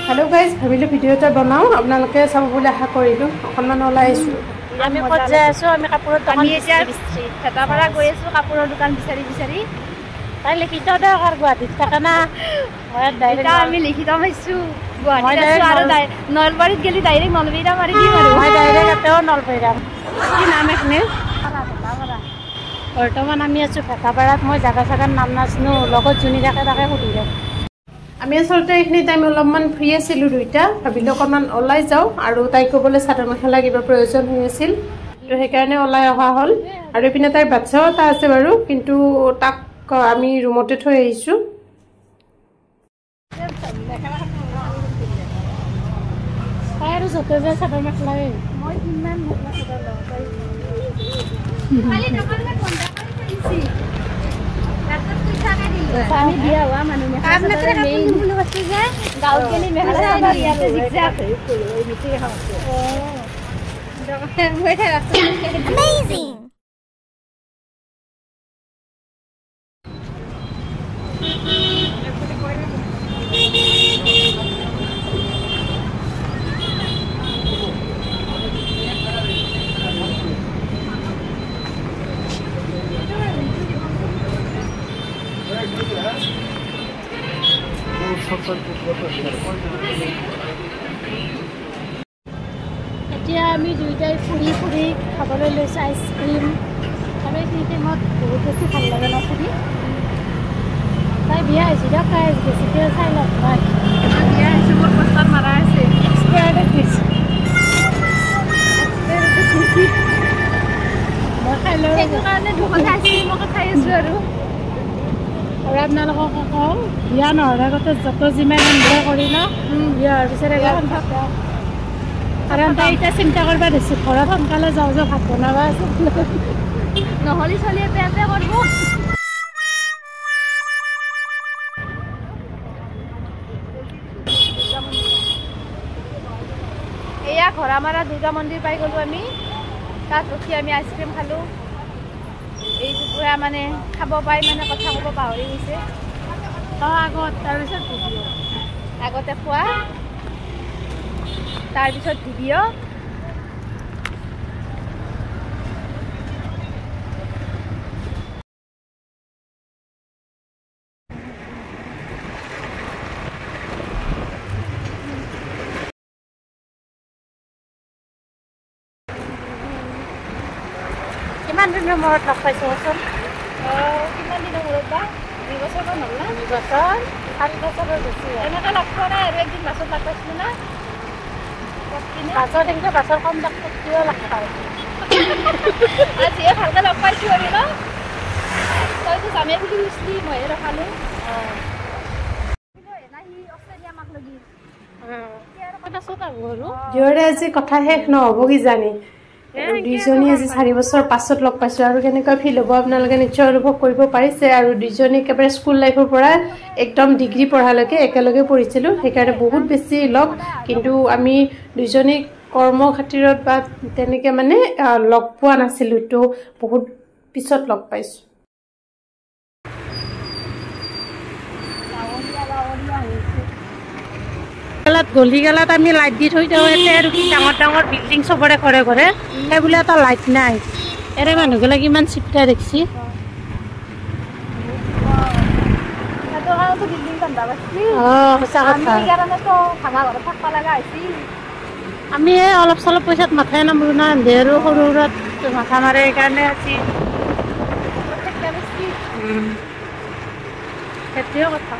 hello guys ভাবিলো video এটা বনাও আপোনালোকে চাব বুলি আশা কৰিলো অকনমান ওলাই আইছো আমি কত যাই আছো আমি কাপোৰৰ দোকান আমি এতিয়া ফেটাপাৰা গৈ আছো কাপোৰৰ দোকান বিচাৰি বিচাৰি তাই লিখিত দৰকাৰ গুৱাহাটীত থাকে না মই ডাইৰেক্ট আমি লিখিত মাইছো গুৱাহাটীত আছো আৰু নলবাৰীত গেলি ডাইৰেক্ট নলবাৰীত মাৰি দিম আৰু মই ডাইৰেক্ট এতেও নলবাৰীত কি নাম এখনে বৰ্তমান আমি আছো ফেটাপাৰাত মই জাগাৰ নাম নাজনো লগত জুনি থাকে তাকে সুধি দিওঁ আমি আসলতে এইখিনি টাইম অলপমান ফ্ৰী আছিলো দুইটা ভাবিলো অকনমান ওলাই যাও আৰু তাই কবলে চাদৰ মেখেলা কিবা প্ৰয়োজন হৈ আছিল তো সেইকাৰণে ওলাই অহা হল আৰু পিনে তাই বাচ্চাও এটা আছে বাৰু কিন্তু তাক আমি ৰুমতে থৈ আহিছো তাই আৰু যতে যে চাদৰ মেখেলা মই কিমান মেখেলা চাদৰ লওঁ খালি দোকানলে কন্টাক্ট কৰি দিছি আমি দিয়া হোৱা মানুহ মেখেলা চাদৰ মেইন বুলি কৈছে যে গাঁৱত গেলি মেখেলা চাদৰ ইয়াতে জিগজাক এই মিটি খাওঁতে দোকান মই ৰাস্তা অ্যামেজিং এতিয়া আমি দুইটাই ফুৰি ফুৰি খাবলৈ লৈছোঁ আইচক্ৰীম আৰু এই টাইমত বহুত বেছি ভাল লাগে ন ফুৰি তাই বিয়া আহিছোঁ দিয়ক তাই বেছিকৈ চাই লওক তাই বিয়া আহিছোঁ মোৰ পোষ্টাৰ মাৰা আছে এক্সপায়াৰ্ডত গৈছে মই খাই লওঁ সেইটো কাৰণে দুখন আইচক্ৰীমকে খাই আছোঁ আৰু আপোনালোকক কওঁ বিয়া নোহোৱাৰ আগতে যত যিমান এনজয় কৰি ন বিয়া হোৱাৰ পিছত এখন থাকে কাৰণ তাই এতিয়া চিন্তা কৰিব দিছোঁ ঘৰত সোনকালে যাওঁ যে ভাত বনাব আছে নহ'লে চলিয়ে বেয়াতে কৰিব এয়া ঘৰামাৰা দুৰ্গা মন্দিৰ পাই গ'লোঁ আমি তাত ৰখি আমি আইচক্ৰীম খালোঁ এই কুকুৰা মানে খাব পাই মানে কথা ক'ব পাহৰি গৈছে আগত তাৰপিছত ভিডিঅ' আগতে খোৱা তাৰপিছত ভিডিঅ' কিমান দিনৰ মূৰত লগ পাইছোঁ কচোন কিমান দিনৰ মূৰত বা 2 বছৰমান হ'ল না 2 বছৰ 4 বছৰৰ বেছি এনেকৈ লগ পোৱা নাই আৰু একদিন বাছত লগ পাইছিলোঁ না বাছত এনেকৈ বাছৰ কম লগ কিয় লগ পায় আজিয়ে ভালকৈ লগ পাইছোঁ আৰু ন তইতো যামেই বুলি কৈছিলি মইহে ৰখালোঁ যিহৰে আজি কথা শেষ নহ'ব কি জানি দুইজনী আজি 4 বছৰ পাছত লগ পাইছো আৰু কেনেকুৱা ফিল হ'ব আপোনালোকে নিশ্চয় অনুভৱ কৰিব পাৰিছে আৰু দুইজনী একেবাৰে স্কুল লাইফৰ পৰা একদম ডিগ্ৰী পঢ়ালৈকে একেলগে পঢ়িছিলোঁ সেইকাৰণে বহুত বেছি লগ কিন্তু আমি দুইজনী কৰ্ম খাতিৰত বা তেনেকৈ মানে লগ পোৱা নাছিলোঁ তো বহুত পিছত লগ পাইছোঁ গলি গেলাত আমি লাইট দি থৈ দিওঁ এতিয়া আৰু কি ডাঙৰ ডাঙৰ বিল্ডিং চবৰে ঘৰে ঘৰে এই বোলে এটা লাইট নাই এৰে মানুহবিলাক ইমান চিপটা দেখছি আমি অলপ চলপ পইচাত মাথাই নামলো না আৰু সৰু সুৰাত মাথা মাৰে সেইকাৰণে আজি সেইটোৱে কথা